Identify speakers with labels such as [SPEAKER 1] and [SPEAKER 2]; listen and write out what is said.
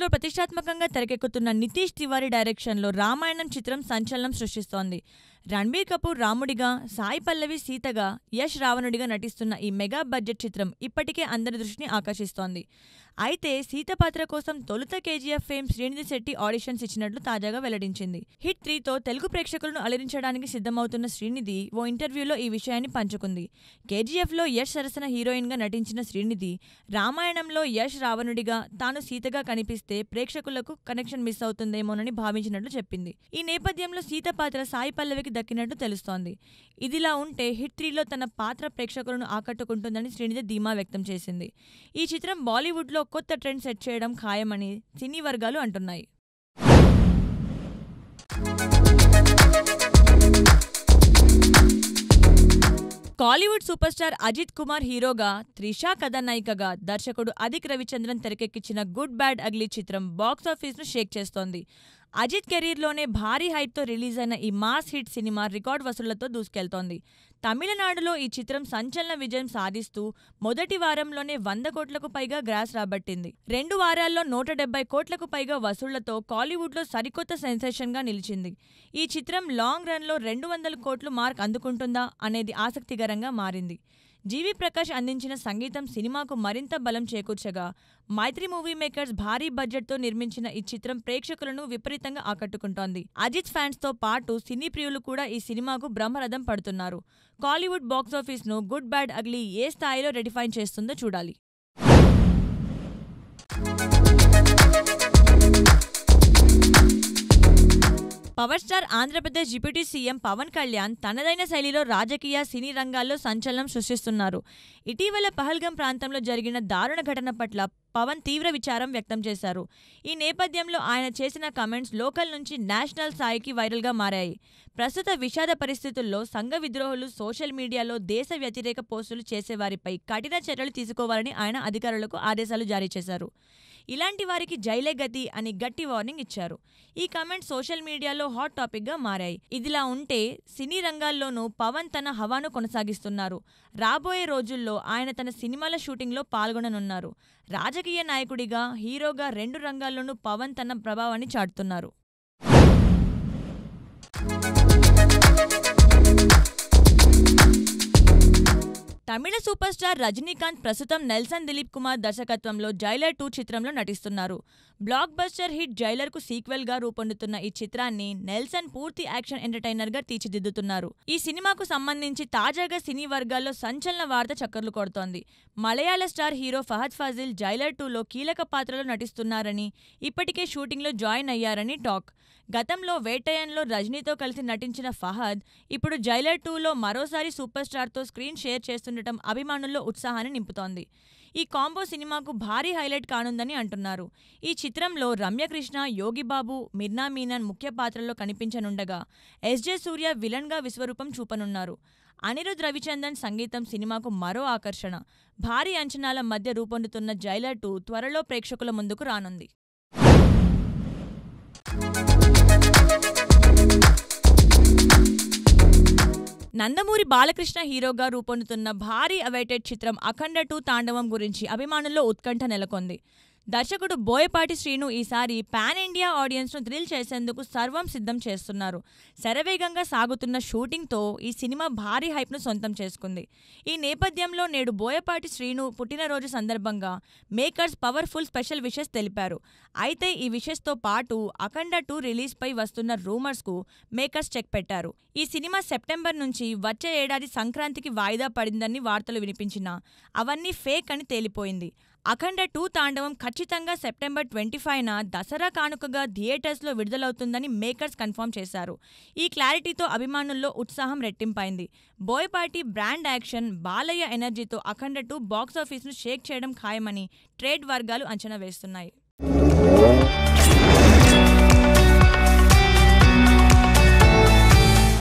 [SPEAKER 1] బాలీవుడ్లో ప్రతిష్టాత్మకంగా తెరకెక్కుతున్న నితీష్ తివారీ డైరెక్షన్లో రామాయణం చిత్రం సంచలనం సృష్టిస్తోంది. రణబీర్ కపూర్ రాముడిగా, సాయి పల్లవి సీతగా, యష్ రావణుడిగా నటిస్తున్న ఈ మెగా బడ్జెట్ చిత్రం ఇప్పటికే అందరి దృష్టిని ఆకర్షిస్తోంది. అయితే సీత పాత్ర కోసం తొలుత KGF fame Srinidhi Shetty auditions ఇచ్చినట్లు తాజాగా వెల్లడించింది. హిట్ 3తో తెలుగు ప్రేక్షకులను అలరించడానికి సిద్ధమవుతున్న శ్రీనిధి ఓ ఇంటర్వ్యూలో ఈ విషయాన్ని పంచుకుంది. కేజీఎఫ్లో యష్ సరసన హీరోయిన్గా నటించిన శ్రీనిధి రామాయణంలో యష్ రావణుడిగా, తాను సీతగా కనిపిస్తే ప్రేక్షకులకు కనెక్షన్ మిస్ అవుతుందేమోనని భావించినట్లు చెప్పింది. ఈ నేపథ్యంలో సీత పాత్ర సాయి పల్లవికి దక్కినట్టు తెలుస్తోంది. ఇదిలా ఉంటే హిట్ 3లో తన పాత్ర ప్రేక్షకులను ఆకట్టుకుంటుందని శ్రీనిధి ధీమా వ్యక్తం చేసింది. ఈ చిత్రం బాలీవుడ్లో కొత్త ట్రెండ్ సెట్ చేయడం ఖాయమని సినీ వర్గాలు అంటున్నాయి. కాలీవుడ్ సూపర్ స్టార్ అజిత్ కుమార్ హీరోగా, త్రిషా కథానాయికగా దర్శకుడు అదిక్ రవిచంద్రన్ తెరకెక్కించిన గుడ్ బ్యాడ్ అగ్లీ చిత్రం బాక్సాఫీస్ను షేక్ చేస్తోంది. అజిత్ కెరీర్లోనే భారీ హైప్తో రిలీజ్ అయిన ఈ మాస్ హిట్ సినిమా రికార్డ్ వసూళ్లతో దూసుకెళ్తోంది. తమిళనాడులో ఈ చిత్రం సంచలన విజయం సాధిస్తూ మొదటి వారంలోనే 100 కోట్లకు పైగా గ్రాస్ రాబట్టింది. 2 వారాల్లో 170 కోట్లకు పైగా వసూళ్లతో కాలీవుడ్లో సరికొత్త సెన్సేషన్గా నిలిచింది. ఈ చిత్రం లాంగ్ రన్లో 200 కోట్లు మార్క్ అందుకుంటుందా అనేది ఆసక్తికరంగా మారింది. జీవి ప్రకాష్ అందించిన సంగీతం సినిమాకు మరింత బలం చేకూర్చగా, మైత్రి మూవీ మేకర్స్ భారీ బడ్జెట్తో నిర్మించిన ఈ చిత్రం ప్రేక్షకులను విపరీతంగా ఆకట్టుకుంటోంది. అజిత్ ఫ్యాన్స్తో పాటు సినీ ప్రియులు కూడా ఈ సినిమాకు బ్రహ్మరథం పడుతున్నారు. కాలీవుడ్ బాక్సాఫీస్ను గుడ్ బ్యాడ్ అగ్లీ ఏ స్థాయిలో రెడిఫైన్ చేస్తుందో చూడాలి. Power star Andhra Pradesh deputy CM Pawan Kalyan తనదైన శైలిలో రాజకీయ, సినీ రంగాల్లో సంచలనం సృష్టిస్తున్నారు. ఇటీవల పహల్గాం ప్రాంతంలో జరిగిన దారుణ ఘటన పట్ల పవన్ తీవ్ర విచారం వ్యక్తం చేశారు. ఈ నేపథ్యంలో ఆయన చేసిన కామెంట్స్ లోకల్ నుంచి నేషనల్ స్థాయికి వైరల్గా మారాయి. ప్రస్తుత విషాద పరిస్థితుల్లో సంఘ విద్రోహులు సోషల్ మీడియాలో దేశ వ్యతిరేక పోస్టులు చేసేవారిపై కఠిన చర్యలు తీసుకోవాలని ఆయన అధికారులకు ఆదేశాలు జారీ చేశారు. ఇలాంటి వారికి జైలే గతి అని గట్టి వార్నింగ్ ఇచ్చారు. ఈ కామెంట్స్ సోషల్ మీడియాలో హాట్ టాపిక్గా మారాయి. ఇదిలా ఉంటే సినీ రంగాల్లోనూ పవన్ తన హవాను కొనసాగిస్తున్నారు. రాబోయే రోజుల్లో ఆయన తన సినిమాల షూటింగ్లో పాల్గొననున్నారు. రాజకీయ నాయకుడిగా, హీరోగా 2 రంగాల్లోనూ పవన్ తన ప్రభావాన్ని చాటుతున్నారు. తమిళ సూపర్ స్టార్ రజనీకాంత్ ప్రస్తుతం నెల్సన్ దిలీప్ కుమార్ దర్శకత్వంలో జైలర్ 2 చిత్రంలో నటిస్తున్నారు. బ్లాక్ బస్టర్ హిట్ జైలర్కు సీక్వెల్గా రూపొందుతున్న ఈ చిత్రాన్ని నెల్సన్ పూర్తి యాక్షన్ ఎంటర్టైనర్గా తీర్చిదిద్దుతున్నారు. ఈ సినిమాకు సంబంధించి తాజాగా సినీ వర్గాల్లో సంచలన వార్త చక్కర్లు కొడుతోంది. మలయాళ star hero Fahadh Faasil Jailer 2లో కీలక పాత్రలో నటిస్తున్నారని, ఇప్పటికే షూటింగ్లో జాయిన్ అయ్యారని టాక్. గతంలో వేటయన్లో రజనీతో కలిసి నటించిన ఫహద్ ఇప్పుడు జైలర్ 2లో మరోసారి సూపర్ స్టార్తో స్క్రీన్ షేర్ చేస్తుండటం అభిమానుల్లో ఉత్సాహాన్ని నింపుతోంది. ఈ కాంబో సినిమాకు భారీ హైలైట్ కానుందని అంటున్నారు. ఈ చిత్రంలో రమ్యకృష్ణ, యోగిబాబు, మిర్నా మీనన్ ముఖ్య పాత్రల్లో కనిపించనుండగా ఎస్జే సూర్య విలన్గా విశ్వరూపం చూపనున్నారు. అనిరుద్ రవిచంద్రన్ సంగీతం సినిమాకు మరో ఆకర్షణ. భారీ అంచనాల మధ్య రూపొందుతున్న జైలర్ 2 త్వరలో ప్రేక్షకుల ముందుకు రానుంది. నందమూరి బాలకృష్ణ హీరోగా రూపొందుతున్న భారీ అవైటెడ్ చిత్రం అఖండ 2 తాండవం గురించి అభిమానుల్లో ఉత్కంఠ నెలకొంది. దర్శకుడు బోయపాటి శ్రీను ఈసారి పాన్ ఇండియా ఆడియన్స్ను థ్రిల్ చేసేందుకు సర్వం సిద్ధం చేస్తున్నారు. శరవేగంగా సాగుతున్న షూటింగ్తో ఈ సినిమా భారీ హైప్ను సొంతం చేసుకుంది. ఈ నేపథ్యంలో నేడు బోయపాటి శ్రీను పుట్టినరోజు సందర్భంగా మేకర్స్ పవర్ఫుల్ స్పెషల్ విషెస్ తెలిపారు. అయితే ఈ విషెస్తో పాటు అఖండ 2 రిలీజ్పై వస్తున్న రూమర్స్కు మేకర్స్ చెక్ పెట్టారు. ఈ సినిమా సెప్టెంబర్ నుంచి వచ్చే ఏడాది సంక్రాంతికి వాయిదా పడిందని వార్తలు వినిపించినా అవన్నీ ఫేక్ అని తేలిపోయింది. అఖండ 2 తాండవం ఖచ్చితంగా సెప్టెంబర్ 25న దసరా కానుకగా థియేటర్స్లో విడుదలవుతుందని మేకర్స్ కన్ఫర్మ్ చేశారు. ఈ క్లారిటీతో అభిమానుల్లో ఉత్సాహం రెట్టింపైంది. బోయపాటి బ్రాండ్ యాక్షన్, బాలయ్య ఎనర్జీతో అఖండ 2 బాక్సాఫీస్ను షేక్ చేయడం ఖాయమని ట్రేడ్ వర్గాలు అంచనా వేస్తున్నాయి.